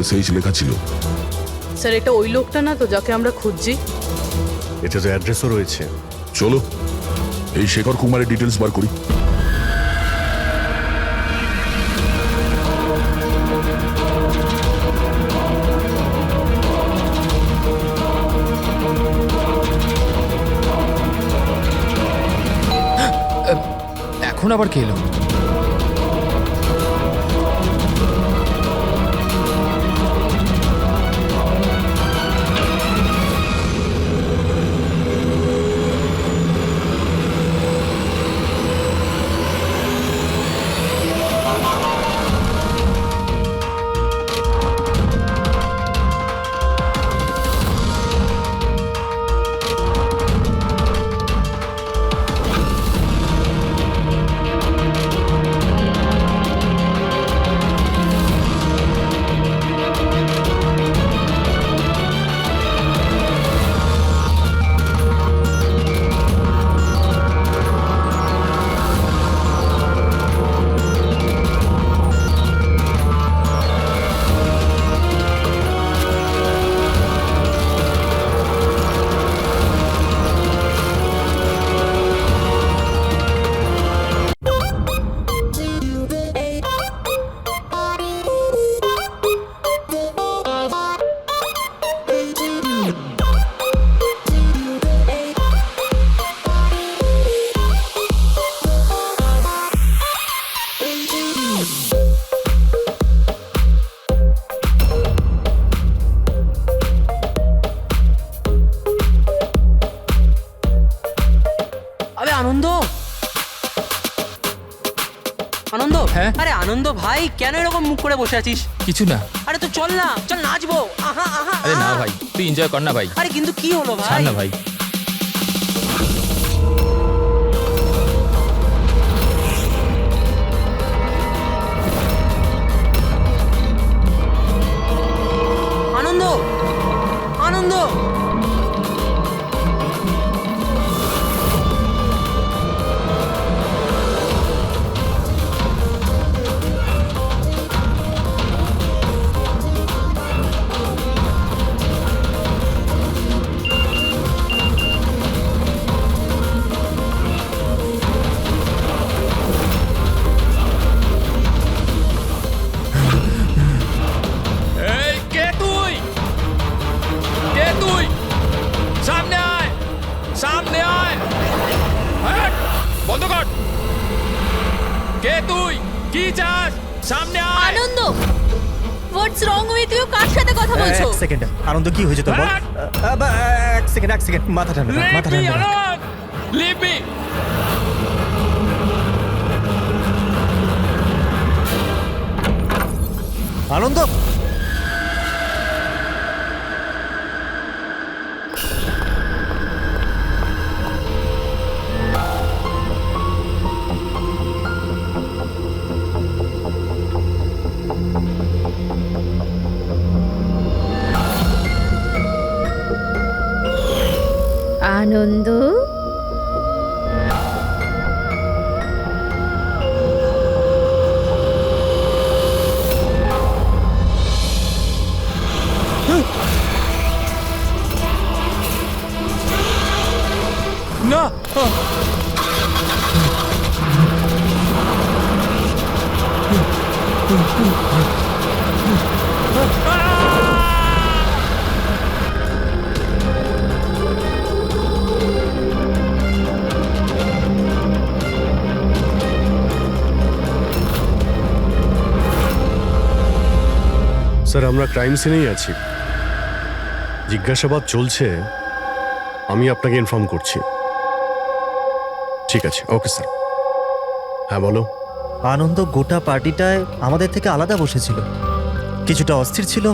SH লেখা ছিল। Sir এটা ওই লোকটা না তো যাকে আমরা খুঁজছি? এতে তো অ্যাড্রেসও রয়েছে। চলো এই শেখর কুমারের ডিটেলস বার করি। এখন আবার কে এলো? আনন্দ, আনন্দ, হ্যাঁ? আরে আনন্দ ভাই, কেন এরকম মুখ করে বসে আছিস? কিছু না। আরে তো চল না, চল নাচবো। আহা আহা। আরে না আহা। ভাই, তুই এনজয় কর না ভাই। আরে কিন্তু কি হলো ভাই? ছাড় না ভাই। আনন্দ, আনন্দ, এই কে তুই? কে তুই? সামনে আয়, সামনে আয়। হ্যাট, বন্ধ কর। কে তুই? কি চাস? সামনে আয়। আনন্দ, হোয়াটস রং উইথ ইউ? কার সাথে কথা বলছো? এক সেকেন্ড, আনন্দ কি হয়েছে তোর বল? এক সেকেন্ড, মাথা ঠান্ডা রাখ, মাথা ঠান্ডা রাখ। Leave me. আনন্দ, আনন্দ, না। স্যার আমরা ক্রাইম সিনেই আছি, জিজ্ঞাসাবাদ চলছে, আমি আপনাকে ইনফর্ম করছি। ঠিক আছে, ওকে স্যার। হ্যাঁ বলো। আনন্দ গোটা পার্টিটায় আমাদের থেকে আলাদা বসেছিল, কিছুটা অস্থির ছিল,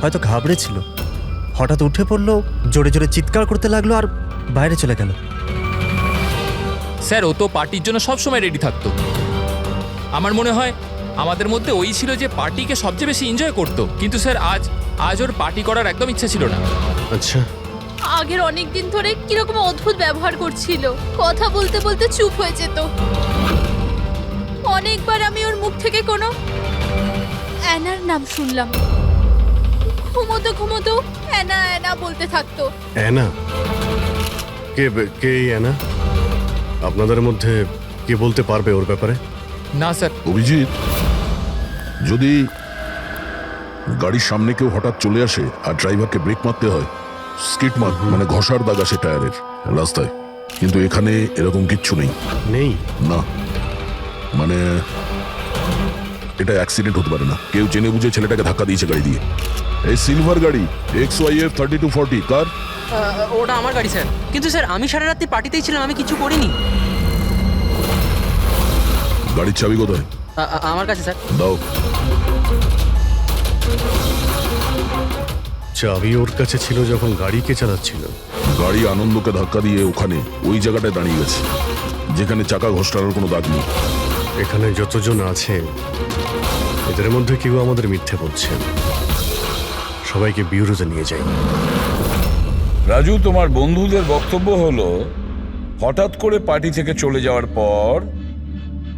হয়তো ঘাবড়ে ছিল। হঠাৎ উঠে পড়লো, জোরে জোরে চিৎকার করতে লাগলো আর বাইরে চলে গেল। স্যার ও তো পার্টির জন্য সবসময় রেডি থাকতো। আমার মনে হয় আমাদের মধ্যে ওই ছিল যে পার্টিকে সবচেয়ে বেশি এনজয় করতো, কিন্তু স্যার আজ ওর পার্টি করার একদম ইচ্ছা ছিল না। আচ্ছা, আগের অনেক দিন ধরে কিরকম অদ্ভুত ব্যবহার করছিল, কথা বলতে বলতে চুপ হয়ে যেত। অনেকবার আমি ওর মুখ থেকে কোনো অ্যানার নাম শুনলাম, ঘুমোতো ঘুমোতো অ্যানা অ্যানা বলতে থাকতো। অ্যানা? কে কে এই অ্যানা? আপনাদের মধ্যে কে বলতে পারবে ওর ব্যাপারে? না স্যার। অভিজিৎ, যদি গাড়ির সামনে কেউ হঠাৎ চলে আসে আর ড্রাইভারকে ব্রেক মারতে হয়, স্কিট মার্ক মানে ঘষার দাগ আসে টায়ারের রাস্তায়, কিন্তু এখানে এরকম কিচ্ছু নেই। নেই? না, মানে এটা অ্যাক্সিডেন্ট হতে পারে না। কেউ জেনে বুঝে ছেলেটাকে ধাক্কা দিয়েছে গাড়ি দিয়ে। এই সিলভার গাড়ি XYF 3240 কার? ওটা আমার গাড়ি স্যার, কিন্তু স্যার আমি সারা রাত্রি পার্টিতেই ছিলাম, আমি কিছু করিনি। গাড়ির চাবি কোথায়? আমার কাছে স্যার। দাও। চাবি ওর কাছে ছিল যখন গাড়ি কে চালাচ্ছিল? গাড়ি আনন্দকে ধাক্কা দিয়ে ওখানে ওই জায়গাটায় দাঁড়িয়ে গেছে যেখানে চাকা ঘষটানোর কোনো দাগ নেই। এখানে যতজন আছে এদের মধ্যে কেউ আমাদের মিথ্যে বলছে। সবাইকে বিউরোতে নিয়ে যাই। রাজু, তোমার বন্ধুদের বক্তব্য হলো হঠাৎ করে পার্টি থেকে চলে যাওয়ার পর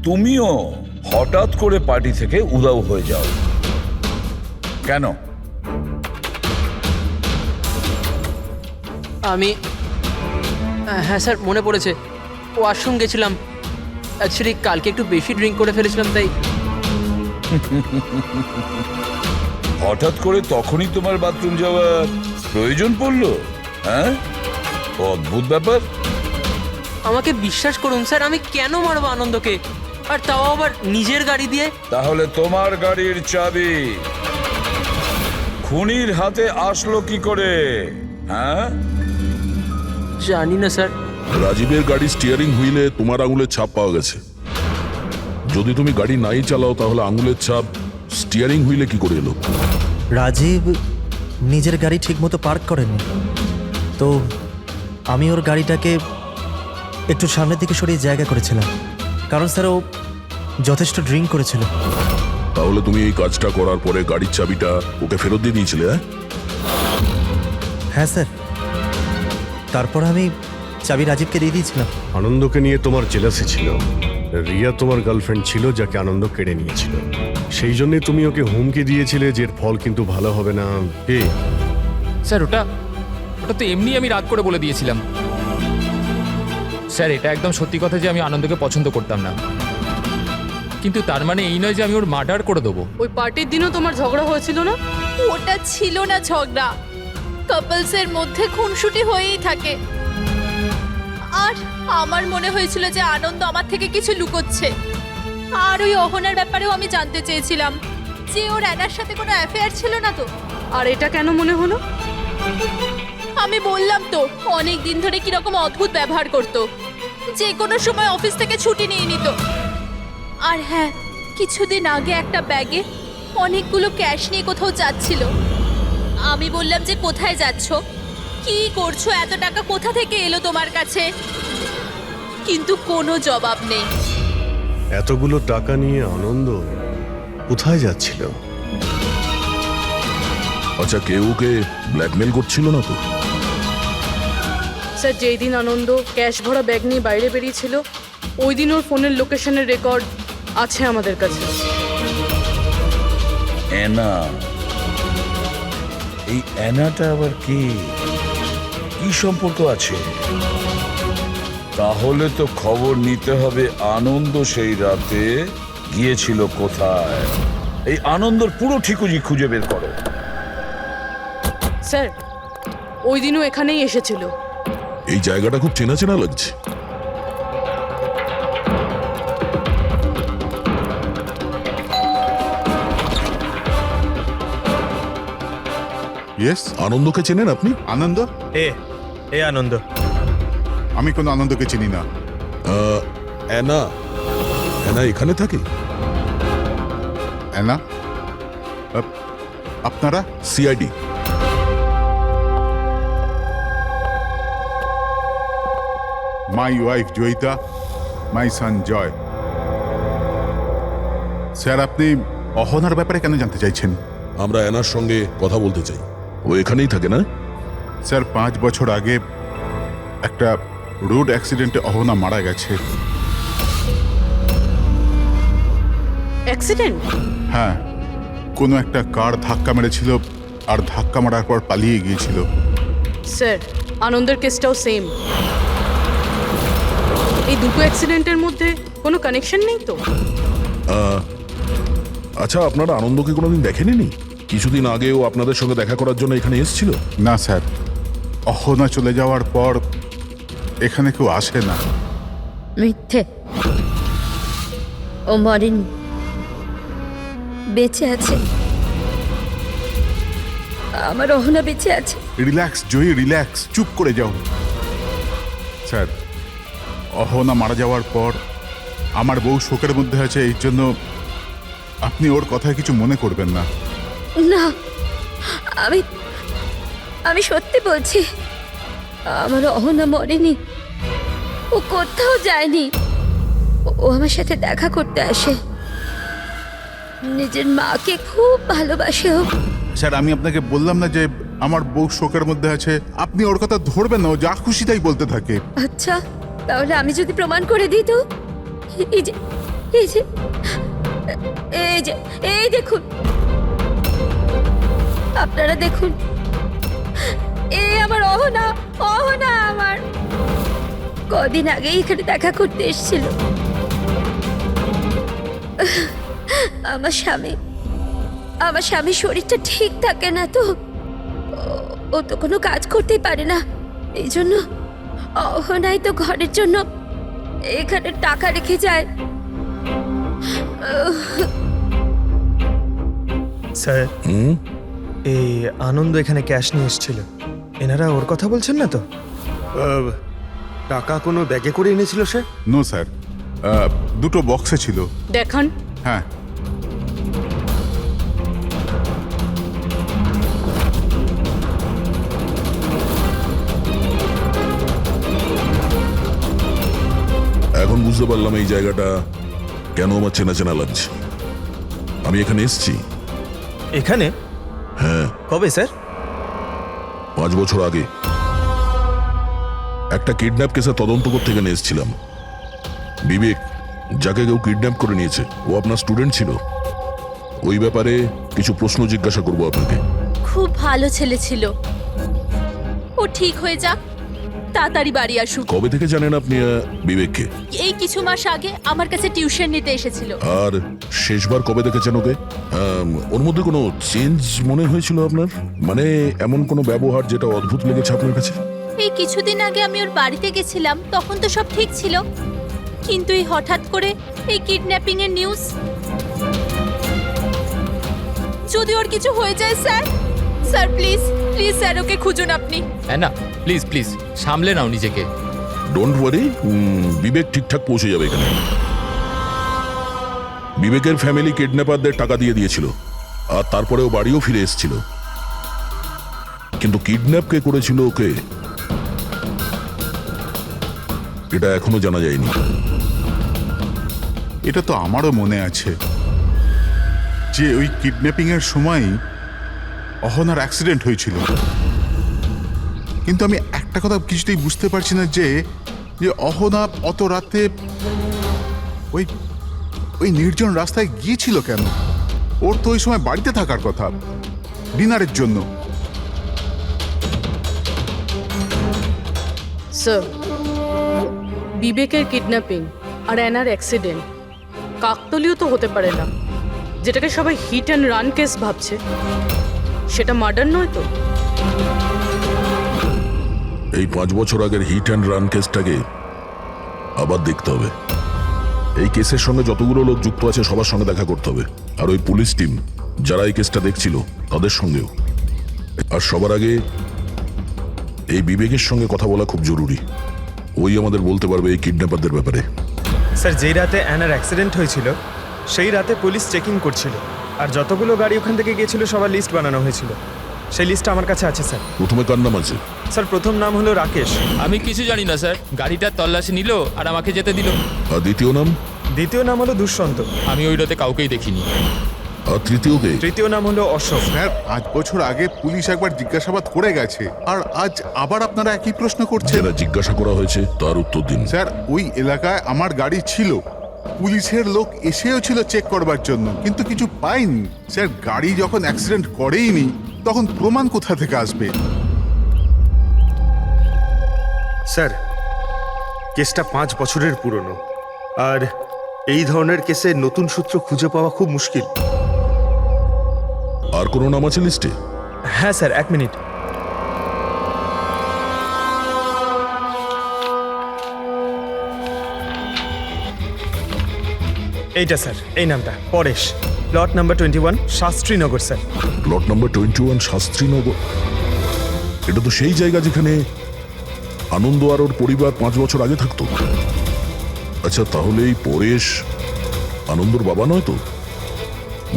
তুমিও হঠাৎ করে পার্টি থেকে উধাও হয়ে যাও। কেন? আমি হ্যাঁ স্যার, মনে পড়েছে, ওয়াশরুম গেছিলাম। অ্যাকচুয়ালি কালকে একটু বেশি ড্রিঙ্ক করে ফেলেছিলাম, তাই। হঠাৎ করে তখনই তোমার বাথরুম যাওয়ার প্রয়োজন পড়লো? হ্যাঁ, অদ্ভুত ব্যাপার। আমাকে বিশ্বাস করুন স্যার, আমি কেন মারবো আনন্দকে, আর তাও আবার নিজের গাড়ি দিয়ে? তাহলে তোমার গাড়ির চাবি খুনির হাতে আসলো কি করে? হ্যাঁ, জানি না স্যার। রাজীবের গাড়ি স্টিয়ারিং হুইলে তোমার আঙুলের ছাপ পাওয়া গেছে। যদি তুমি গাড়ি নাই চালাও তাহলে আঙুলের ছাপ স্টিয়ারিং হুইলে কি করে এলো? রাজীব নিজের গাড়ি ঠিকমতো পার্ক করেনি, তো আমি ওর গাড়িটাকে একটু সামনের দিকে সরিয়ে জায়গা করেছিলাম, কারণ স্যার ও যথেষ্ট ড্রিঙ্ক করেছিল। তাহলে তুমি এই কাজটা করার পরে গাড়ির চাবিটা ওকে ফেরত দিয়ে দিয়েছিলে? হ্যাঁ স্যার, তারপর আমি চাবি রাজীবকে দিয়ে দিয়েছিলাম। আনন্দকে নিয়ে তোমার জেলাসি ছিল। রিয়া তোমার গার্লফ্রেন্ড ছিল যাকে আনন্দ কেড়ে নিয়েছিল। সেই জন্যই তুমি ওকে হুমকি দিয়েছিলে যে এর ফল কিন্তু ভালো হবে না। কে? স্যার ওটা তো এমনি আমি রাগ করে বলে দিয়েছিলাম। স্যার এটা একদম সত্যি কথা যে আমি আনন্দকে পছন্দ করতাম না, কিন্তু তার মানে এই নয় যে আমি ওর মার্ডার করে দেবো। ওই পার্টির দিনও তোমার ঝগড়া হয়েছিল না? ওটা ছিল না ঝগড়া, কাপলসের মধ্যে খুনসুটি হয়েই থাকে। আর আমার মনে হয়েছিল যে আনন্দ আমার থেকে কিছু লুকোচ্ছে। আর ওই অহনার ব্যাপারেও আমি জানতে চেয়েছিলাম যে ওর অ্যানার সাথে কোনো অ্যাফেয়ার ছিল না তো। আর এটা কেন মনে হলো? আমি বললাম তো, অনেক দিন ধরে কিরকম অদ্ভুত ব্যবহার করতো, যে কোনো সময় অফিস থেকে ছুটি নিয়ে নিত। আর হ্যাঁ, কিছুদিন আগে একটা ব্যাগে অনেকগুলো ক্যাশ নিয়ে কোথাও যাচ্ছিল। আমি বললাম যে কোথায় যাচ্ছ, কি করছো, এত টাকা কোথা থেকে এলো তোমার কাছে? কিন্তু কোনো জবাব নেই। এতগুলো টাকা নিয়ে আনন্দ কোথায় যাচ্ছিল? আচ্ছা, কেউ ওকে ব্ল্যাকমেল করছিল না তো? স্যার, যেই দিন আনন্দ ক্যাশ ভরা ব্যাগ নিয়ে বাইরে বেরিয়েছিল ওই দিন ওর ফোনের লোকেশনের রেকর্ড আছে আমাদের কাছে। অ্যানা, এই অ্যানাটা আবার কি সম্পর্ক আছে? তাহলে তো খবর নিতে হবে আনন্দ সেই রাতে গিয়েছিল কোথায়। এই আনন্দর পুরো ঠিকুজি খুঁজে বের করো। স্যার, ওই দিনও এখানেই এসেছিল। এই জায়গাটা খুব চেনা চেনা লাগছে। ইয়েস, আনন্দকে চেনেন আপনি? আনন্দ? এ আনন্দ। আমি কোনো আনন্দকে চিনি না। অ্যানা অ্যানা এখানে থাকে? অ্যানা? আপনারা? CID. My wife Joyita, my son Joy. Sir, আপনি অহনার ব্যাপারে কেন জানতে চাইছেন? আমরা অ্যানার সঙ্গে কথা বলতে চাই। ও এখানেই থাকে না? স্যার, 5 বছর আগে একটা রোড অ্যাক্সিডেন্টে অহনা মারা গেছে। অ্যাক্সিডেন্ট? হ্যাঁ, কোনো একটা কার ধাক্কা মেরেছিল, আর ধাক্কা মারার পর পালিয়ে গিয়েছিল। স্যার আনন্দের কেসটাও সেম। এই দুটো অ্যাক্সিডেন্টের মধ্যে কোনো কানেকশন নেই তো? আচ্ছা, আপনারা আনন্দকে কোনোদিন দেখেনি? কিছুদিন আগেও আপনাদের সঙ্গে দেখা করার জন্য এখানে এসেছিল। না স্যার, অহনা চলে যাওয়ার পর এখানে কেউ আসে না। মিথ্যে, ও মরেনি, বেঁচে আছে। আমার অহনা বেঁচে আছে। রিল্যাক্স জয়ী, রিল্যাক্স, চুপ করে যাও। স্যার, অহনা মারা যাওয়ার পর আমার বউ শোকের মধ্যে আছে, এই জন্য আপনি ওর কথায় কিছু মনে করবেন না। না, আমি আমি সত্যি বলছি, আমার অহনা মরেনি, ও কোথাও যায়নি। ও আমার সাথে দেখা করতে আসে, নিজের মাকে খুব ভালোবাসে ও। স্যার, আমি আপনাকে বললাম না যে আমার বউ শোকের মধ্যে আছে? আপনি ওর কথা ধরবেন না, ও যা খুশি তাই বলতে থাকে। আচ্ছা, তাহলে আমি যদি প্রমাণ করে দিই তো? এই যে এই যে এই যে এই দেখুন, আপনারা দেখুন, এই আমার অহনা, অহনা আমার কদিন আগে এখানে দেখা করতে এসেছিল। আমার স্বামীর শরীরটা ঠিক থাকে না তো, ও তো কোনো কাজ করতেই পারে না, এই জন্য অহনাই তো ঘরের জন্য এখানে টাকা রেখে যায়। স্যার, এই আনন্দ এখানে ক্যাশ নিয়ে এসেছিল, এনারা ওর কথা বলছেন না তো? টাকা কোনো ব্যাগে করে এনেছিল সে? নো স্যার, দুটো বক্সে ছিল। দেখান। হ্যাঁ, এখন বুঝতে পারলাম এই জায়গাটা কেন আমার চেনা চেনা লাগছে। আমি এখানে এসেছি। এখানে? হ্যাঁ, কবে স্যার? 5 বছর আগে একটা কিডন্যাপ কেসে তদন্ত করতে এখানে এসেছিলাম। বিবেক, যাকে কেউ কিডন্যাপ করে নিয়েছে, ও আপনার স্টুডেন্ট ছিল। ওই ব্যাপারে কিছু প্রশ্ন জিজ্ঞাসা করবো আপনাকে। খুব ভালো ছেলে ছিল, ও ঠিক হয়ে যাক, তাড়াতাড়ি বাড়ি আসুক। কবে থেকে জানেন আপনি বিবেককে? এই কিছু মাস আগে আমার কাছে টিউশন নিতে এসেছিল। আর শেষবার কবে দেখেছেন ওকে? ওর মধ্যে কোনো চেঞ্জ মনে হয়েছিল আপনার? মানে এমন কোনো ব্যবহার যেটা অদ্ভুত লেগেছে আপনার কাছে? এই কিছুদিন আগে আমি ওর বাড়িতে গেছিলাম, তখন তো সব ঠিক ছিল, কিন্তু এই হঠাৎ করে এই কিডন্যাপিং এর নিউজ। যদি ওর কিছু হয়ে যায় sir, sir please please sir okay খুঁজুন আপনি। হ্যাঁ না, প্লিজ প্লিজ সামলে নাও নিজেকে। ডোন্ট ওয়ারি, বিবেক ঠিকঠাক পৌঁছে যাবে এখানে। বিবেকের ফ্যামিলি কিডন্যাপারদের টাকা দিয়ে দিয়েছিল, আর তারপরে ও বাড়িও ফিরে এসেছিল। কিন্তু কিডন্যাপ কে করেছিল ওকে, এটা এখনো জানা যায়নি। এটা তো আমারও মনে আছে যে ওই কিডন্যাপিং এর সময় অহনার অ্যাক্সিডেন্ট হয়েছিল, কিন্তু আমি একটা কথা কিছুতেই বুঝতে পারছি না যে অহনা অত রাতে ওই ওই নির্জন রাস্তায় গিয়েছিল কেন? ওর তো ওই সময় বাড়িতে থাকার কথা, ডিনারের জন্য। স্যার, বিবেকের কিডন্যাপিং আর অ্যানার অ্যাক্সিডেন্ট কাকতলীয় তো হতে পারে না। যেটাকে সবাই হিট অ্যান্ড রান কেস ভাবছে, সেটা মার্ডার নয় তো? এই 5 বছর আগের হিট অ্যান্ড রান কেসটাকে আবার দেখতে হবে। এই কেসের সঙ্গে যতগুলো লোক যুক্ত আছে সবার সঙ্গে দেখা করতে হবে, আর ওই পুলিশ টিম যারা এই কেসটা দেখছিল তাদের সঙ্গেও। আর সবার আগে এই বিবেকের সঙ্গে কথা বলা খুব জরুরি। ওই আমাদের বলতে পারবে এই কিডন্যাপারদের ব্যাপারে। স্যার, যেই রাতে অ্যানার অ্যাক্সিডেন্ট হয়েছিল সেই রাতে পুলিশ চেকিং করছিল, আর যতগুলো গাড়ি ওখান থেকে গিয়েছিল সবার লিস্ট বানানো হয়েছিল। সেই লিস্ট আমার কাছে আছে স্যার। প্রথমে কার নাম আছে? স্যার, প্রথম নাম হলো রাকেশ। আমি কিছু জানি না স্যার, গাড়িটার তল্লাশি নিল আর আমাকে যেতে দিল। আর দ্বিতীয় নাম? দ্বিতীয় নাম হলো দুষ্যন্ত। আমি ওই রাতে কাউকেই দেখিনি। আর তৃতীয় কে? তৃতীয় নাম হলো অশোক। স্যার, 5 বছর আগে পুলিশ একবার জিজ্ঞাসাবাদ করে গেছে, আর আজ আবার আপনারা একই প্রশ্ন করছেন। যারা জিজ্ঞাসা করা হয়েছে তার উত্তর দিন। স্যার, ওই এলাকায় আমার গাড়ি ছিল, পুলিশের লোক এসেও ছিল চেক করবার জন্য, কিন্তু কিছু পাইনি। স্যার, গাড়ি যখন অ্যাক্সিডেন্ট করেইনি তখন প্রমাণ কোথা থেকে আসবে? স্যার, কেসটা 5 বছরের পুরনো, আর এই ধরনের কেসে নতুন সূত্র খুঁজে পাওয়া খুব মুশকিল। আর কোনো নাম আছে লিস্টে? হ্যাঁ স্যার, 1 মিনিট। এইটা স্যার, এই নামটা Paresh, plot number 21, Shastrinagar sir. Plot number 21, Shastrinagar. এটা তো সেই জায়গা যেখানে আনন্দ আর ওর পরিবার 5 বছর আগে থাকতো। আচ্ছা, তাহলে এই পরেশ আনন্দর বাবা নয় তো?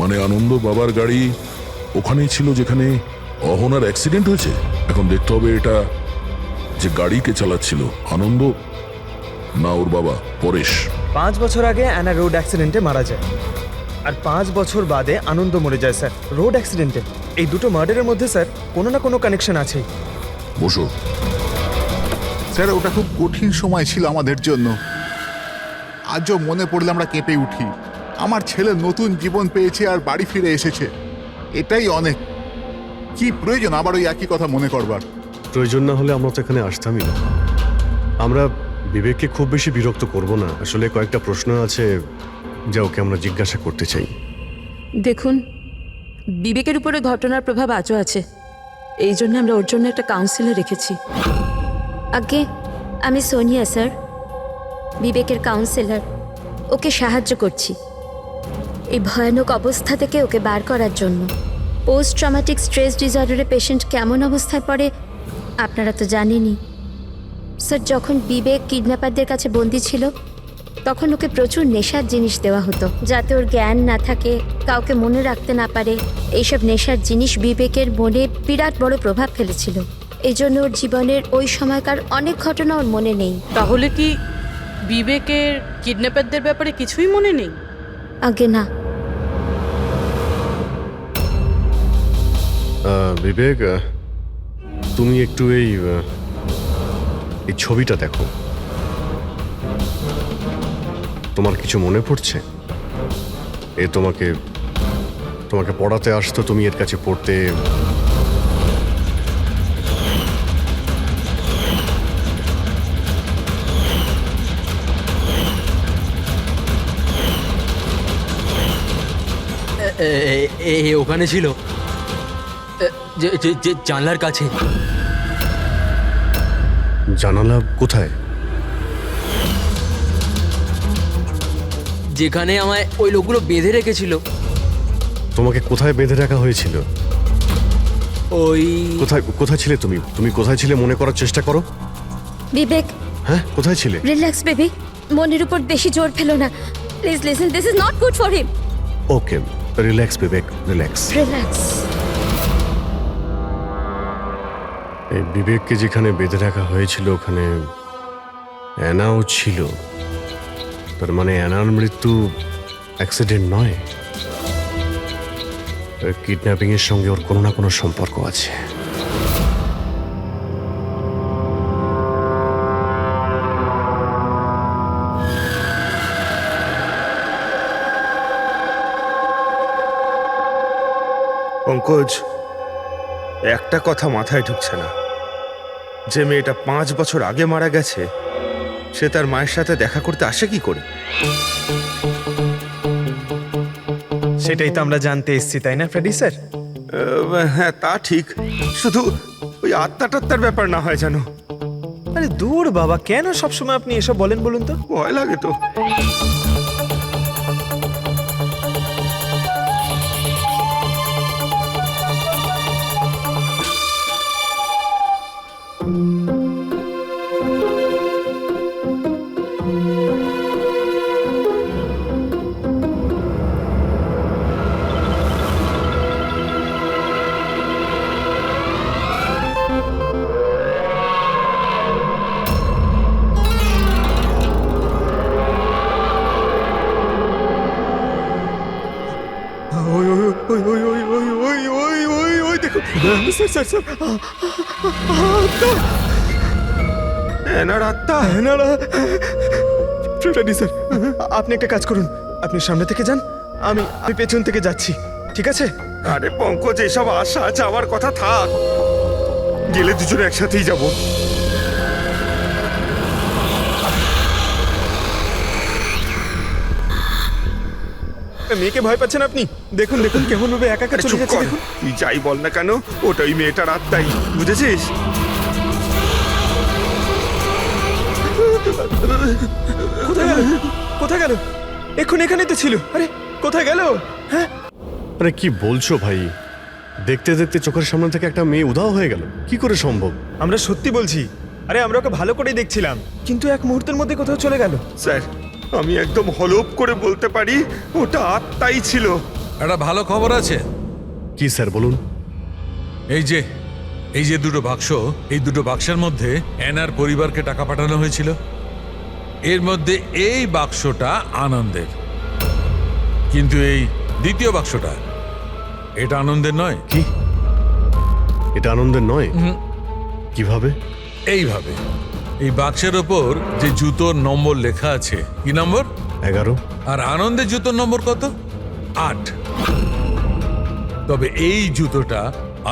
মানে আনন্দ বাবার গাড়ি ওখানেই ছিল যেখানে অহনার অ্যাক্সিডেন্ট হয়েছে। এখন দেখতে হবে এটা যে গাড়ি কে চালাচ্ছিল, আনন্দ না ওর বাবা পরেশ। 5 বছর আগে অ্যানা রোড অ্যাক্সিডেন্টে মারা যায়, আর 5 বছর বাদে আনন্দ মরে যায় স্যার রোড অ্যাক্সিডেন্টে। এই দুটো মার্ডারের মধ্যে স্যার কোনো না কোনো কানেকশন আছেই। বসো। স্যার, ওটা খুব কঠিন সময় ছিল আমাদের জন্য। আজও মনে পড়লে আমরা কেঁপে উঠি। আমার ছেলে নতুন জীবন পেয়েছে আর বাড়ি ফিরে এসেছে, এটাই অনেক। কি প্রয়োজন আবার ওই একই কথা মনে করবার? প্রয়োজন না হলে আমরা তো এখানে আসতামই না। আমরা বিবেককে খুব বেশি বিরক্ত করব না। আসলে কয়েকটা প্রশ্ন আছে যা ওকে আমরা জিজ্ঞাসা করতে চাই। দেখুন, বিবেকের উপরে ঘটনার প্রভাব আজও আছে, এই জন্য আমরা ওর জন্য একটা কাউন্সিলর রেখেছি। আগে আমি সোনিয়া স্যার, বিবেকের কাউন্সিলর। ওকে সাহায্য করছি এই ভয়ানক অবস্থা থেকে ওকে বার করার জন্য। পোস্ট ট্রমাটিক স্ট্রেস ডিসঅর্ডারের পেশেন্ট কেমন অবস্থায় পড়ে আপনারা তো জানেনই। স্যার, যখন বিবেক কিডন্যাপারদের কাছে বন্দি ছিল তখন ওকে প্রচুর নেশার জিনিস দেওয়া হতো যাতে ওর জ্ঞান না থাকে, কাউকে মনে রাখতে না পারে। এইসব নেশার জিনিস বিবেকের মনে বিরাট বড় প্রভাব ফেলেছিল। এই জন্য ওর জীবনের ওই সময়কার অনেক ঘটনা ওর মনে নেই। তাহলে কি বিবেকের কিডন্যাপারদের ব্যাপারে কিছুই মনে নেই? আগে না। বিবেক, তুমি একটু এই ছবিটা দেখো। তোমার কিছু মনে পড়ছে? এ তোমাকে পড়াতে আসতো, তুমি এর কাছে পড়তে। ওখানে ছিল, জানলার কাছে। জানালা কোথায়? যেখানে আমায় ওই লোকগুলো বেঁধে রেখেছিল। তোমাকে কোথায় বেঁধে রাখা হয়েছিল? ওই কোথায় ছিলে তুমি? তুমি কোথায় ছিলে মনে করার চেষ্টা করো। বিবেক, হ্যাঁ, কোথায় ছিলে? রিল্যাক্স বেবি, মনের উপর বেশি জোর ফেলো না। Please listen, this is not good for him. Okay, relax Bibek, relax. Relax. এই বিবেককে যেখানে বেঁধে রাখা হয়েছিল ওখানে অ্যানাও ছিল। তার মানে অ্যানার মৃত্যু অ্যাক্সিডেন্ট নয়, কিডন্যাপিং এর সঙ্গে ওর কোনো না কোনো সম্পর্ক আছে। পঙ্কজ, একটা কথা মাথায় ঢুকছে না, যে মেয়েটা 5 বছর আগে মারা গেছে সে তার মায়ের সাথে দেখা করতে আসে কি করে? সেটাই তো আমরা জানতে এসেছি, তাই না ফ্রেডি স্যার? হ্যাঁ, তা ঠিক, শুধু ওই আত্মাটাত্মার ব্যাপার না হয় জানো। আরে দূর বাবা, কেন সবসময় আপনি এসব বলেন বলুন তো? ভয় লাগে তো। ফ্রেডি স্যার, আপনি একটা কাজ করুন, আপনি সামনে থেকে যান, আমি পেছন থেকে যাচ্ছি, ঠিক আছে? আরে পঙ্কজ, এসব আশা যাওয়ার কথা থাক, গেলে দুজনে একসাথেই যাব। মেয়েকে ভয় পাচ্ছেন আপনি? দেখুন দেখুন কেমন ভাবে একা একা আরে চলে চুপ যাচ্ছে কর, দেখুন। তুই যাই বল না কেন, ওটা ওই মেয়েটার আত্মাই, বুঝেছিস? কোথায় গেল? কোথায় গেল? এখন এখানেই তো ছিল। আরে কোথায় গেল? হ্যাঁ, আরে কি বলছো ভাই? দেখতে দেখতে চোখের সামনে থেকে একটা মেয়ে উধাও হয়ে গেল, কি করে সম্ভব? আমরা সত্যি বলছি। আরে আমরা ওকে ভালো করেই দেখছিলাম, কিন্তু এক মুহূর্তের মধ্যে কোথাও চলে গেল। স্যার, আমি একদম হলপ করে বলতে পারি ওটা আত্মাই ছিল। একটা ভালো খবর আছে। কি স্যার বলুন। এই যে দুটো বাক্স, এই দুটো বাক্সের মধ্যে অ্যানার পরিবারকে টাকা পাঠানো হয়েছিল। এর মধ্যে এই বাক্সটা আনন্দের, কিন্তু এই দ্বিতীয় বাক্সটা এটা আনন্দের নয়। কি? এটা আনন্দের নয়? কিভাবে? এইভাবে, এই বাক্সের ওপর যে জুতোর নম্বর লেখা আছে, কি নম্বর? 11। আর আনন্দের জুতোর নম্বর কত? 8। তবে এই জুতোটা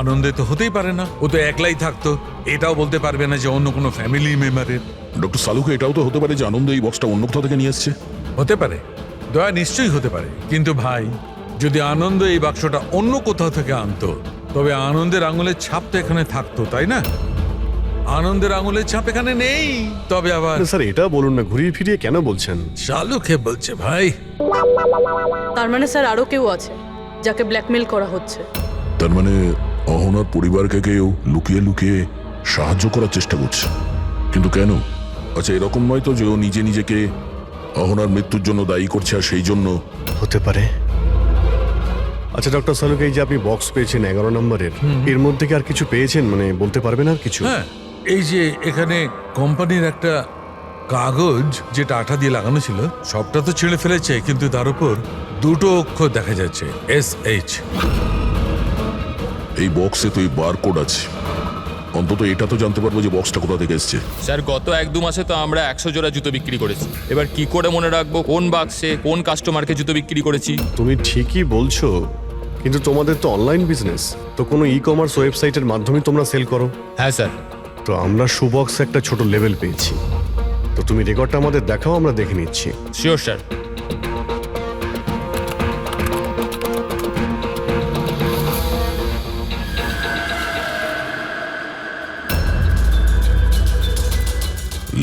আনন্দে তো হতেই পারে না, ও তো একলাই থাকতো, এটাও বলতে পারবে না যে অন্য কোনো ফ্যামিলি মেম্বারের। ডক্টর সালুকে এটাও তো হতে পারে যে আনন্দ এই বক্সটা অন্য কোথাও থেকে নিয়ে এসছে। হতে পারে, দয়া নিশ্চয়ই হতে পারে, কিন্তু ভাই যদি আনন্দ এই বাক্সটা অন্য কোথাও থেকে আনতো, তবে আনন্দের আঙুলের ছাপ তো এখানে থাকতো, তাই না? আনন্দের আঙুলের ছাপ এখানে নেই। তবে আবার আরে স্যার এটা বলুন না, ঘুরিয়ে ফিরিয়ে কেন বলছেন? শালুকে বলছে ভাই। তার মানে স্যার আরও কেউ আছে যাকে ব্ল্যাকমেল করা হচ্ছে। তার মানে অহনার পরিবারকে কেউ লুকিয়ে লুকিয়ে সাহায্য করার চেষ্টা করছে, কিন্তু কেন? আচ্ছা, এরকম নয় তো যে ও নিজে নিজেকে অহনার মৃত্যুর জন্য দায়ী করছে আর সেই জন্য? হতে পারে। আচ্ছা ডক্টর সালুক, এই যে আপনি বক্স পেয়েছেন 11 নম্বরের, এর মধ্যে কি আর কিছু পেয়েছেন? মানে বলতে পারবেন আর কিছু? হ্যাঁ, এই যে এখানে কোম্পানির একটা কাগজ যেটা আঠা দিয়ে লাগানো ছিল, সবটা তো ছিঁড়ে ফেলেছে, কিন্তু তার উপর দুটো অক্ষর দেখা যাচ্ছে, SH। এই বক্সে তো এই বারকোড আছে, অন্তত এটা তো জানতে পারবো যে বক্সটা কোথা থেকে এসছে। স্যার গত 1-2 মাসে তো আমরা 100 জোড়া জুতো বিক্রি করেছি। এবার কি করে মনে রাখবো কোন বাক্সে কোন কাস্টমারকে জুতো বিক্রি করেছি? তুমি ঠিকই বলছো, কিন্তু তোমাদের তো অনলাইন বিজনেস, তো কোনো ই কমার্স ওয়েবসাইটের মাধ্যমে তোমরা সেল করো। হ্যাঁ স্যার। তো আমরা শুবক্সে একটা ছোট লেভেল পেয়েছি, তো তুমি রেকর্ডটা আমাদের দেখাও, আমরা দেখে নিচ্ছি। Sure sir.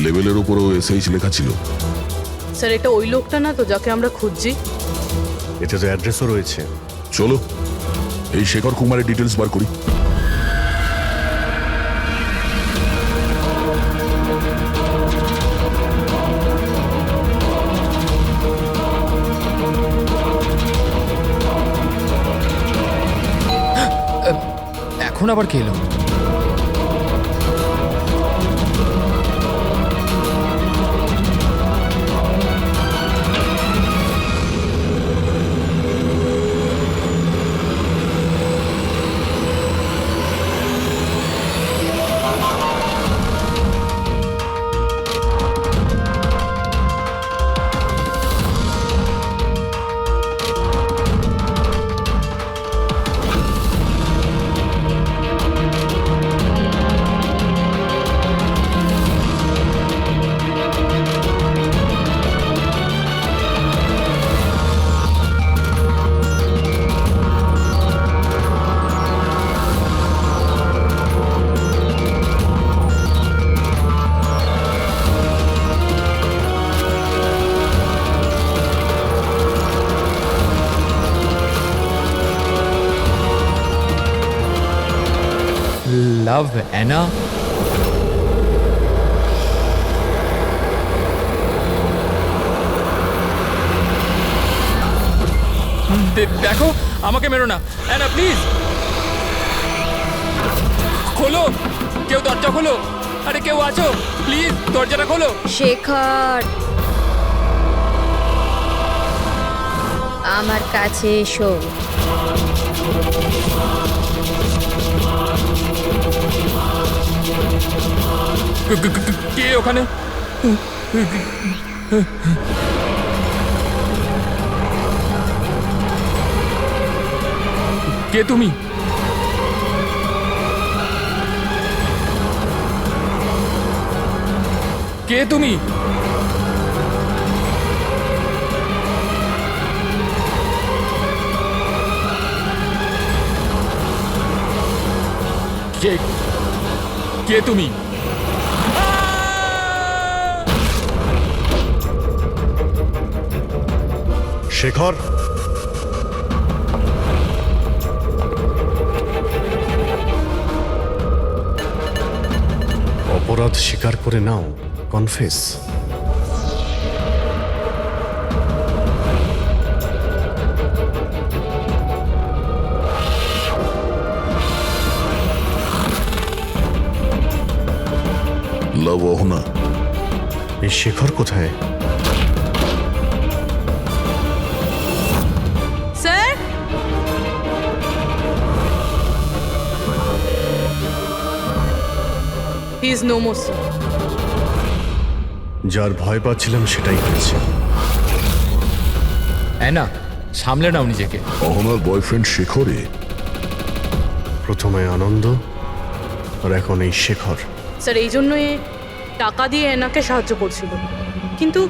লেভেলের উপরও SH লেখা ছিল। স্যার এটা ওই লোকটা না তো যাকে আমরা খুঁজছি? এতে তো অ্যাড্রেসও রয়েছে। চলো এই শেখর কুমারের ডিটেলস বার করি। এখন আবার কে এলো? Love Anna? দেখো, আমাকে মেরো না অ্যানা, প্লিজ খোলো, কেউ দরজা খোলো। আরে কেউ আছো, প্লিজ দরজাটা খোলো। শেখর, আমার কাছে এসো। কে ওখানে? কে তুমি? কে তুমি? কে কে তুমি? শেখর, অপরাধ স্বীকার করে নাও, কনফেস। লাভ অহনা, এই শেখর কোথায়? Sir, he is no more sir. যার ভয় পাচ্ছিলাম সেটাই হয়েছে। অ্যানা, সামলে নাও নিজেকে। অহনার বয়ফ্রেন্ড শেখরে। প্রথমে আনন্দ, আর এখন এই শেখর। স্যার, এই জন্য এ টাকা দিয়ে এনাকে সাহায্য করছিল, কিন্তু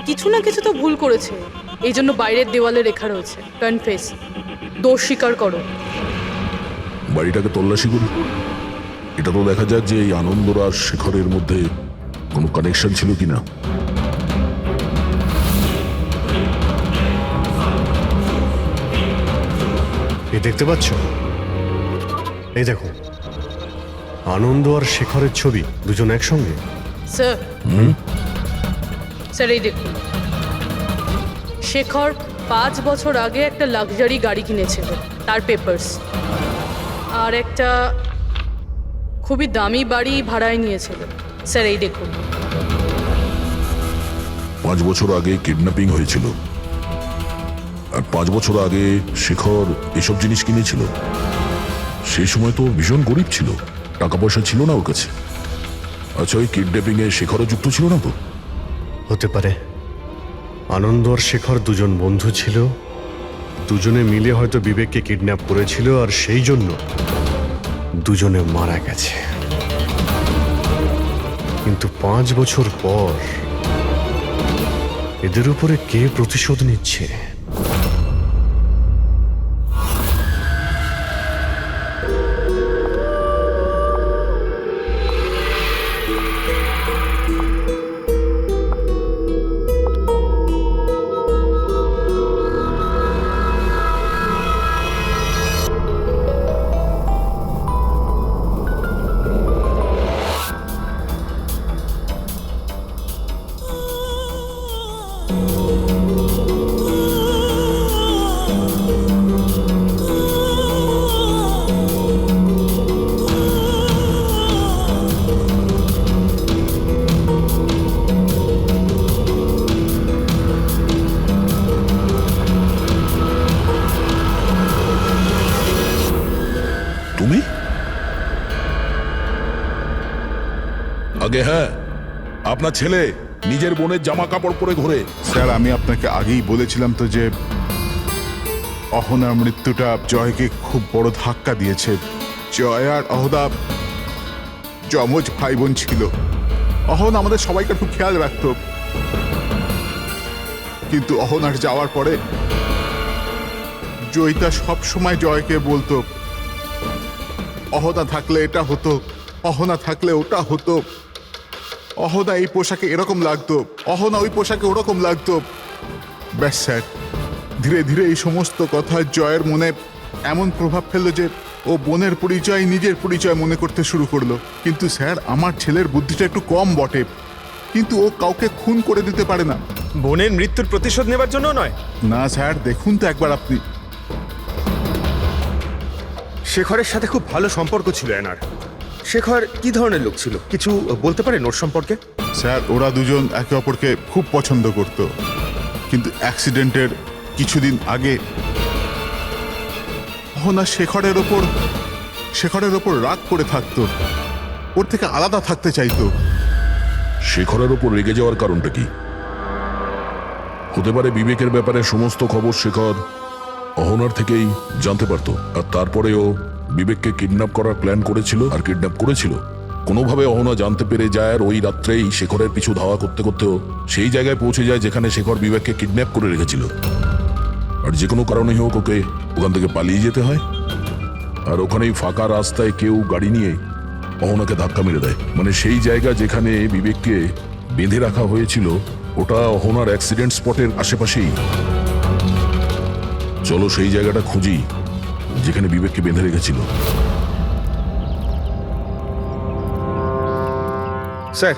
কিছু না কিছু তো ভুল করেছে। এই জন্য বাইরের দেওয়ালে লেখা রয়েছে কনফেস, দোষ স্বীকার করো। বাড়িটাকে তল্লাশি করি। এটা তো দেখা যাক যে এই আনন্দর আর শেখরের মধ্যে কোনো কানেকশন ছিল কিনা। এই দেখতে পাচ্ছ? এই দেখো, আনন্দ আর শেখরের ছবি, দুজন একসঙ্গে। স্যার, স্যার এই দেখুন, শেখর 5 বছর আগে একটা লাক্সারি গাড়ি কিনেছিল, তার পেপারস, আর একটা খুবই দামি বাড়ি ভাড়ায় নিয়েছিল। স্যার এই দেখুন, 5 বছর আগে কিডন্যাপিং হয়েছিল, আর 5 বছর আগে শেখর এসব জিনিস কিনেছিল। সেই সময় তো ভীষণ গরিব ছিল, টাকা পয়সা ছিল না ওর কাছে। আচ্ছা, ওই কিডন্যাপিং এ শেখরও যুক্ত ছিল না তো? হতে পারে। আনন্দ আর শেখর দুজন বন্ধু ছিল, দুজনে মিলে হয়তো বিবেককে কিডন্যাপ করেছিল, আর সেই জন্য দুজনে মারা গেছে। কিন্তু 5 বছর পর এদের উপরে কে প্রতিশোধ নিচ্ছে? তুমি? আগে হ্যাঁ, আপনার ছেলে নিজের বোনের জামা কাপড় পরে ঘোরে। স্যার, আমি আপনাকে আগেই বলেছিলাম তো যে অহনার মৃত্যুটা জয়কে খুব বড় ধাক্কা দিয়েছে। জয় আর অহনা যমজ ভাই বোন ছিল। অহন আমাদের সবাইকে খুব খেয়াল রাখত, কিন্তু অহনার যাওয়ার পরে জয়িতা সব সময় জয়কে বলতো, অহনা থাকলে এটা হতো, অহনা থাকলে ওটা হতো, অহনা এই পোশাকে এরকম লাগতো, অহনা ওই পোশাকে ওরকম লাগতো। ব্যাস স্যার, ধীরে ধীরে এই সমস্ত কথা জয়ের মনে এমন প্রভাব ফেললো যে ও বোনের পরিচয় নিজের পরিচয় মনে করতে শুরু করলো। কিন্তু স্যার, আমার ছেলের বুদ্ধিটা একটু কম বটে, কিন্তু ও কাউকে খুন করে দিতে পারে না। বোনের মৃত্যুর প্রতিশোধ নেবার জন্য নয়। না স্যার, দেখুন তো একবার আপনি। শেখরের সাথে খুব ভালো সম্পর্ক ছিল এনার। শেখর কি ধরনের লোক ছিল, কিছু বলতে পারেন ওর সম্পর্কে? স্যার, ওরা দুজন একে অপরকে খুব পছন্দ করত, কিন্তু অ্যাক্সিডেন্টের কিছুদিন আগে অহনা শেখরের ওপর রাগ করে থাকতো, ওর থেকে আলাদা থাকতে চাইতো। শেখরের ওপর রেগে যাওয়ার কারণটা কি? হতে পারে বিবেকের ব্যাপারে সমস্ত খবর শেখর অহনার থেকেই জানতে পারতো, আর তারপরে ও বিবেককে কিডন্যাপ করার প্ল্যান করেছিল আর কিডন্যাপ করেছিল। কোনোভাবে অহনা জানতে পেরে যায়, আর ওই রাত্রেই শেখরের পিছু ধাওয়া করতে করতেও সেই জায়গায় পৌঁছে যায় যেখানে শেখর বিবেককে কিডন্যাপ করে রেখেছিল। আর যে কোনো কারণেই হোক ওকে ওখান থেকে পালিয়ে যেতে হয়, আর ওখানেই ফাঁকা রাস্তায় কেউ গাড়ি নিয়ে অহনাকে ধাক্কা মেরে দেয়। মানে সেই জায়গা যেখানে বিবেককে বেঁধে রাখা হয়েছিল ওটা অহনার অ্যাক্সিডেন্ট স্পটের আশেপাশেই। চলো সেই জায়গাটা খুঁজি যেখানে বিবেককে বেঁধে রেখেছিল। স্যার,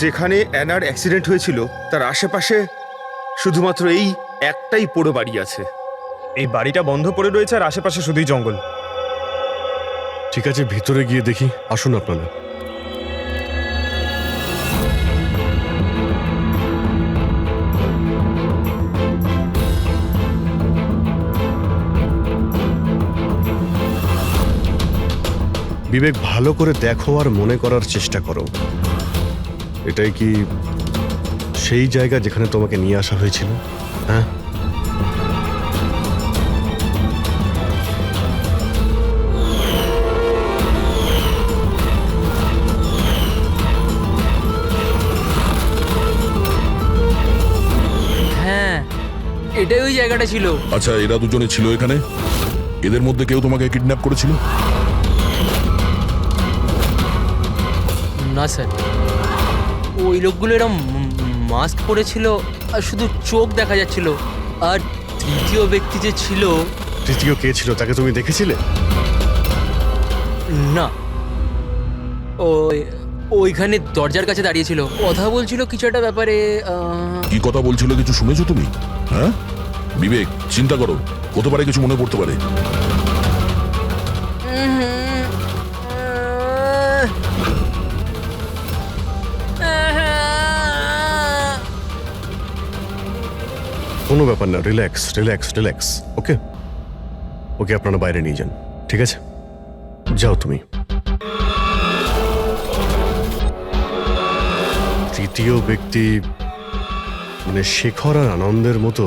যেখানে অ্যানার অ্যাক্সিডেন্ট হয়েছিল তার আশেপাশে শুধুমাত্র এই একটাই পোড়ো বাড়ি আছে। এই বাড়িটা বন্ধ পড়ে রয়েছে আর আশেপাশে শুধুই জঙ্গল। ঠিক আছে, ভিতরে গিয়ে দেখি। আসুন আপনারা। বিবেক, ভালো করে দেখো আর মনে করার চেষ্টা করো, এটাই কি সেই জায়গা যেখানে তোমাকে নিয়ে আসা হয়েছিল? হ্যাঁ, হ্যাঁ, এটাই ওই জায়গাটা ছিল। আচ্ছা, এরা দুজনে ছিল এখানে? এদের মধ্যে কেউ তোমাকে কিডন্যাপ করেছিল? না স্যার, ওই লোকগুলো এরম মাস্ক পরেছিল আর শুধু চোখ দেখা যাচ্ছিল। আর তৃতীয় ব্যক্তি যে ছিল, তৃতীয় কে ছিল তাকে তুমি দেখেছিলে? না, ওইখানে দরজার কাছে দাঁড়িয়ে ছিল, কথা বলছিল কিছু একটা ব্যাপারে। কি কথা বলছিল, কিছু শুনেছো তুমি? হ্যাঁ বিবেক, চিন্তা করো, হতে পারে কিছু মনে পড়তে পারে। কোনো ব্যাপার না, রিল্যাক্স রিল্যাক্স রিল্যাক্স। ওকে ওকে, আপনারা বাইরে নিয়ে যান, ঠিক আছে? যাও তুমি। তৃতীয় ব্যক্তি মানে শেখর আর আনন্দের মতো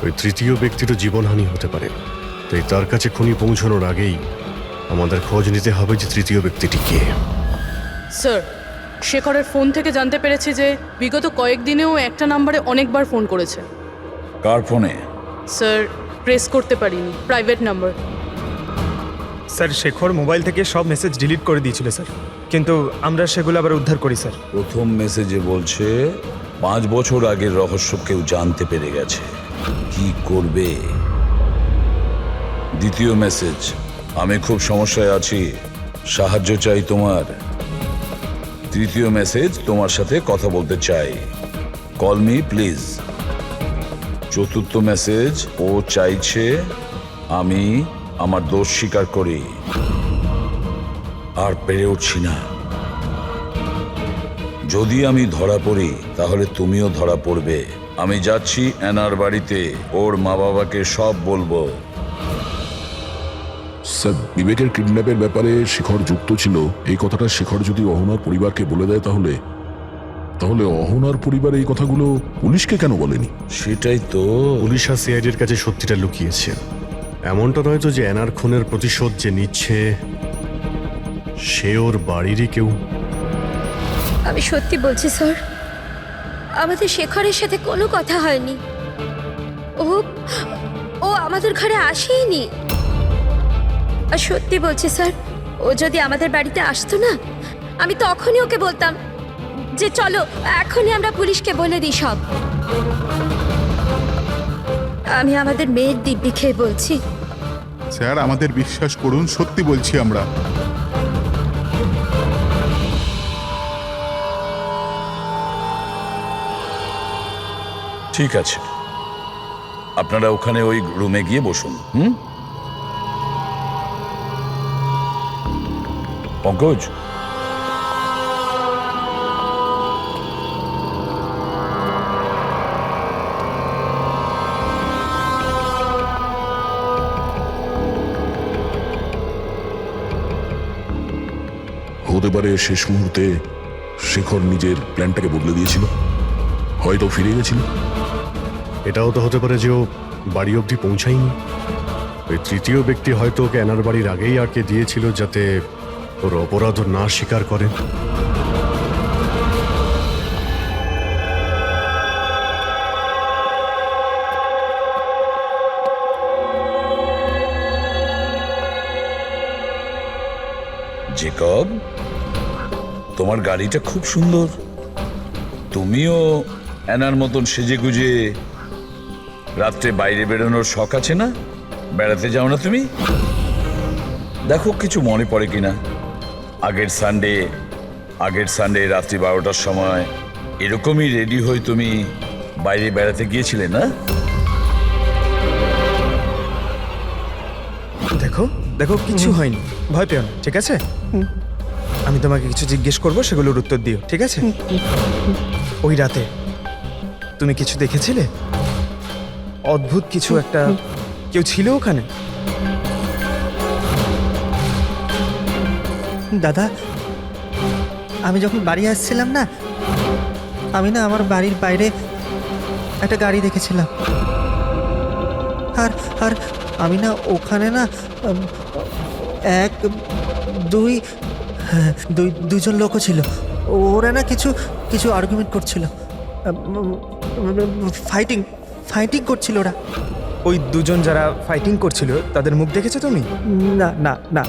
ওই তৃতীয় ব্যক্তিরও জীবনহানি হতে পারে, তাই তার কাছে খুনি পৌঁছানোর আগেই আমাদের খোঁজ নিতে হবে যে তৃতীয় ব্যক্তিটি কে। স্যার, শেখরের ফোন থেকে জানতে পেরেছি যে বিগত কয়েকদিনেও একটা নাম্বারে অনেকবার ফোন করেছে। কার ফোনে? স্যার, প্রেস করতে পারিনি, private number. Sir, Shekhar mobile থেকে সব মেসেজ ডিলিট করে দিয়েছিল স্যার, কিন্তু আমরা সেগুলো আবার উদ্ধার করি স্যার। প্রথম মেসেজে বলছে 5 বছর আগের রহস্য কেউ জানতে পেরে গেছে, কি করবে? দ্বিতীয় মেসেজ, আমি খুব সমস্যায় আছি, সাহায্য চাই তোমার। তৃতীয় মেসেজ, তোমার সাথে কথা বলতে চাই, কল মি প্লিজ। চতুর্থ মেসেজ, ও চাইছে আমি আমার দোষ স্বীকার করি, আর পেরে উঠছি না। যদি আমি ধরা পড়ি তাহলে তুমিও ধরা পড়বে। আমি যাচ্ছি অ্যানার বাড়িতে, ওর মা বাবাকে সব বলবো। স্যার, বিবেকের কিডন্যাপের ব্যাপারে শেখর যুক্ত ছিল, এই কথাটা শেখর যদি অহনার পরিবারকে বলে দেয় তাহলে তাহলে অহনার পরিবার এই কথাগুলো পুলিশকে কেন বলেনি? সেটাই তো, পুলিশ আর সিআইডির কাছে সত্যিটা লুকিয়েছে। এমনটা নয় তো যে অ্যানার খুনের প্রতিশোধ যে নিচ্ছে সে ওর বাড়িরই কেউ। আমি সত্যি বলছি স্যার, আমাদের শেখরের সাথে কোনো কথা হয়নি। ও ও আমাদের ঘরে আসেইনি। আর সত্যি বলছি স্যার, ও যদি আমাদের বাড়িতে আসতো না, আমি তখনই ওকে বলতাম যে চলো এখনই আমরা পুলিশকে বলে দিই সব। আমি আমাদের মেয়ের দিব্যি খেয়ে বলছি। স্যার, আমাদের বিশ্বাস করুন, সত্যি বলছি আমরা। ঠিক আছে, আপনারা ওখানে ওই রুমে গিয়ে বসুন। পঙ্কজ, হতে পারে শেষ মুহূর্তে শেখর নিজের প্ল্যানটাকে বদলে দিয়েছিল, হয়তো ফিরে গেছিল। এটাও তো হতে পারে যে ও বাড়ি অবধি পৌঁছায়নি। ওই তৃতীয় ব্যক্তি হয়তো ওকে এনার বাড়ির আগেই আটকে দিয়েছিল যাতে ওর অপরাধ না স্বীকার করে। জেকব, তোমার গাড়িটা খুব সুন্দর। তুমিও এনার মতন সেজে গুজে রাত্রে বাইরে বেরোনোর শখ আছে না? বেড়াতে যাও না তুমি? দেখো কিছু মনে পড়ে কিনা। আগের সানডে রাত্রি 12টার সময় এরকমই রেডি হয়ে তুমি বাইরে বেড়াতে গিয়েছিলে না? দেখো দেখো কিছু হয়নি, ভয় পেও না, ঠিক আছে? আমি তোমাকে কিছু জিজ্ঞেস করবো, সেগুলোর উত্তর দিও, ঠিক আছে? ওই রাতে তুমি কিছু দেখেছিলে? অদ্ভুত কিছু একটা, কেউ ছিল ওখানে? দাদা, আমি যখন বাড়ি আসছিলাম না, আমি না আমার বাড়ির বাইরে একটা গাড়ি দেখেছিলাম। আর আর আমি না ওখানে না দুইজন লোকও ছিল। ওরা না কিছু কিছু আর্গুমেন্ট করছিল, ফাইটিং করছিল ওরা। ওই দুজন যারা ফাইটিং করছিল তাদের মুখ দেখেছো তুমি? না না না।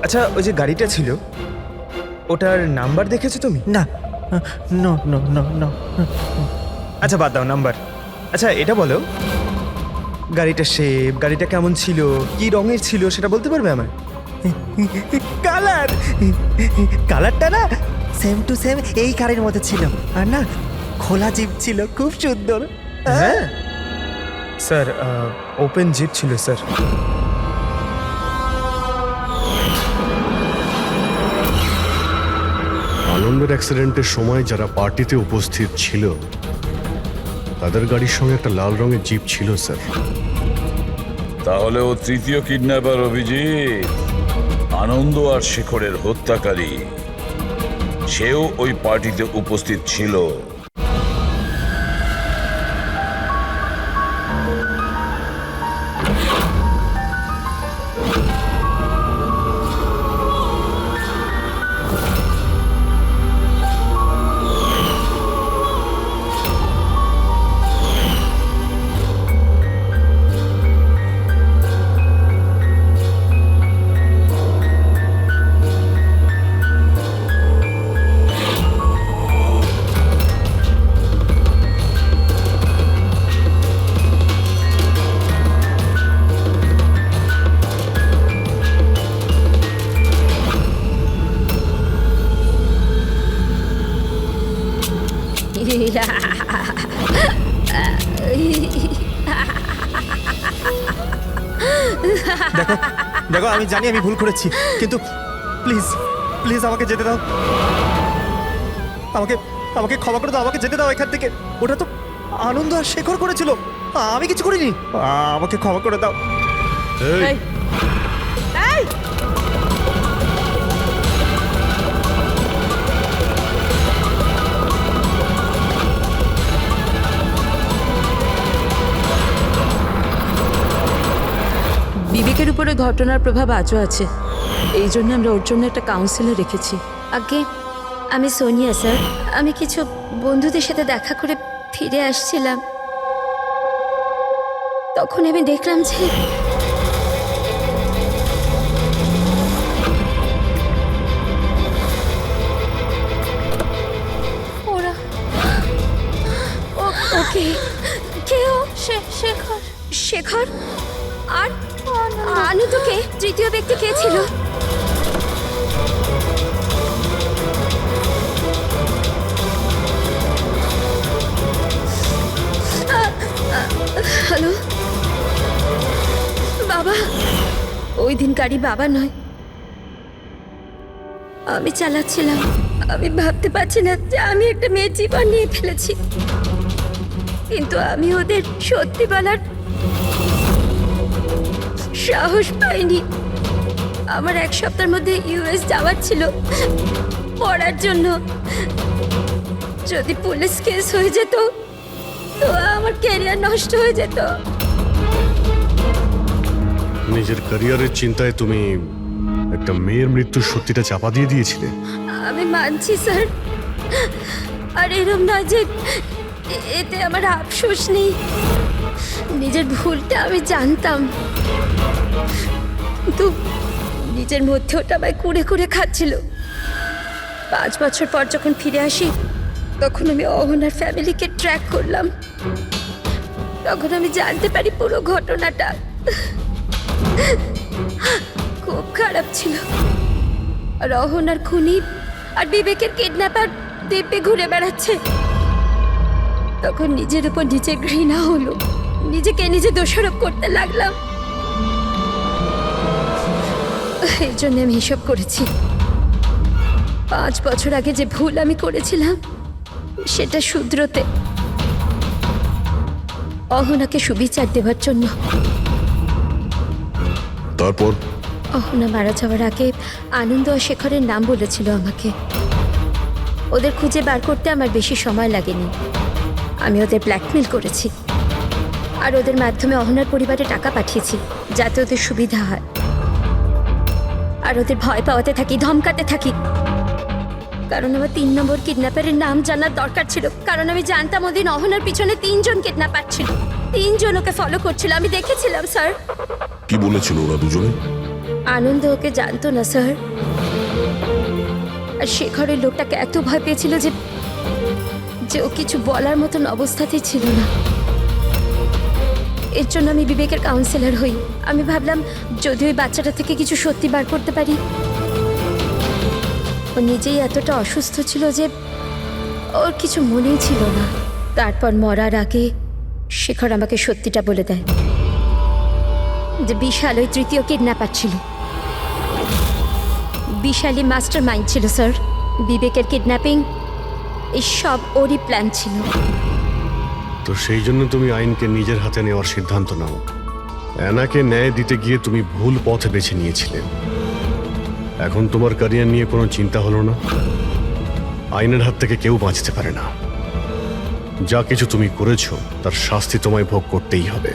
আচ্ছা, ওই যে গাড়িটা ছিল ওটার নাম্বার দেখেছো তুমি? না, নো নো নো নো। আচ্ছা বাদ দাও নাম্বার। আচ্ছা এটা বলো, গাড়িটা শেপ, গাড়িটা কেমন ছিল, কি রঙের ছিল সেটা বলতে পারবে আমায়? কালারটা না সেম টু সেম এই কারের মধ্যে ছিল। আর না খোলা জিপ ছিল, খুব সুন্দর। হ্যাঁ স্যার, ওপেন জিপ ছিল স্যার। আনন্দের অ্যাক্সিডেন্টের সময় যারা পার্টিতে উপস্থিত ছিল তাদের গাড়ির সঙ্গে একটা লাল রঙের জিপ ছিল স্যার। তাহলে ও তৃতীয় কিডন্যাপার অভিজিৎ, আনন্দ আর শেখরের হত্যাকারী, সেও ওই পার্টিতে উপস্থিত ছিল। দেখো দেখো, আমি জানি আমি ভুল করেছি, কিন্তু প্লিজ প্লিজ আমাকে যেতে দাও। আমাকে ক্ষমা করে দাও, আমাকে যেতে দাও এখান থেকে। ওটা তো আনন্দ আর শেখর করেছিল, আমি কিছু করিনি। আমাকে ক্ষমা করে দাও। এই, এই! বিবেকের উপরে ঘটনার প্রভাব আজও আছে, এই জন্য আমরা ওর জন্য একটা কাউন্সিলর রেখেছি। আগে আমি সোনিয়া স্যার, আমি কিছু বন্ধুদের সাথে দেখা করে ফিরে আসছিলাম, তখন আমি দেখলাম যে ওরা ওকে কেউ শেখর শেখর আর আনন্দকে তৃতীয় ব্যক্তি কে ছিল? হ্যালো বাবা, ওই দিন গাড়ি বাবা নয়, আমি চালাচ্ছিলাম। আমি ভাবতে পারছি না যে আমি একটা মেয়ের জীবন নিয়ে ফেলেছি, কিন্তু আমি ওদের সত্যি বলার সাহস পাইনি। আমার এক সপ্তাহের মধ্যে ইউএস যাওয়ার ছিল পড়ার জন্য। যদি পুলিশ কেস হয়ে যেত তো আমার আমার ক্যারিয়ার নষ্ট হয়ে যেত। নিজের ক্যারিয়ারের চিন্তায় তুমি একটা মেয়ের মৃত্যুর সত্যিটা চাপা দিয়ে দিয়েছিলে। আমি মানছি স্যার, আর এরম নয় যে এতে আমার আফসোস নেই। নিজের ভুলটা আমি জানতাম, কিন্তু নিজের মধ্যে ওটা আমায় কুড়ে কুড়ে খাচ্ছিল। 5 বছর পর যখন ফিরে আসি, তখন আমি অহনার ফ্যামিলিকে ট্র্যাক করলাম। তখন আমি জানতে পারি পুরো ঘটনাটা। খুব খারাপ ছিল। আর অহনার খুনি আর বিবেকের কিডন্যাপার দ্বীপে ঘুরে বেড়াচ্ছে। তখন নিজের উপর নিজে ঘৃণা হলো, নিজেকে নিজে দোষারোপ করতে লাগলাম। এই জন্য আমি এসব করেছি। 5 বছর আগে যে ভুল আমি করেছিলাম সেটা শুধরোতে, অহনাকে সুবিচার দেওয়ার জন্য। তারপর অহনা মারা যাওয়ার আগে আনন্দ আর শেখরের নাম বলেছিল আমাকে। ওদের খুঁজে বার করতে আমার বেশি সময় লাগেনি। আমি ওদের ব্ল্যাকমেল করেছি, আর ওদের মাধ্যমে অহনার পরিবারে টাকা পাঠিয়েছি যাতে ওদের সুবিধা হয়। আর ওদের ভয় পাওয়াতে থাকি, ধমকাতে থাকি। কারণ আমার 3 নম্বর কিডন্যাপারের নাম জানার দরকার ছিল। কারণ আমি জানতাম ওদিন অহনার পিছনে 3 জন কিডন্যাপার ছিল, 3 জন ওকে ফলো করছিল। আমি দেখেছিলাম স্যার। কি বলেছিল ওরা দুজনে? আনন্দ ওকে জানতো না স্যার। আর শেখরের লোকটাকে এত ভয় পেয়েছিল যে ও কিছু বলার মতন অবস্থাতেই ছিল না। এর জন্য আমি বিবেকের কাউন্সিলর হই। আমি ভাবলাম যদি ওই বাচ্চাটা থেকে কিছু সত্যি বার করতে পারি। ও নিজেই এতটা অসুস্থ ছিল যে ওর কিছু মনেই ছিল না। তারপর মরার আগে শেখর আমাকে সত্যিটা বলে দেয় যে বিশাল ওই 3য় কিডন্যাপার ছিল। বিশালই মাস্টার মাইন্ড ছিল স্যার। বিবেকের কিডন্যাপিং এই সব ওরই প্ল্যান ছিল। তো সেই জন্য তুমি আইনকে নিজের হাতে নেওয়ার সিদ্ধান্ত নাও। অ্যানাকে ন্যায় দিতে গিয়ে তুমি ভুল পথ বেছে নিয়েছিলে। এখন তোমার ক্যারিয়ার নিয়ে কোনো চিন্তা হলো না। আইনের হাত থেকে কেউ বাঁচতে পারে না। যা কিছু তুমি করেছো তার শাস্তি তোমায় ভোগ করতেই হবে।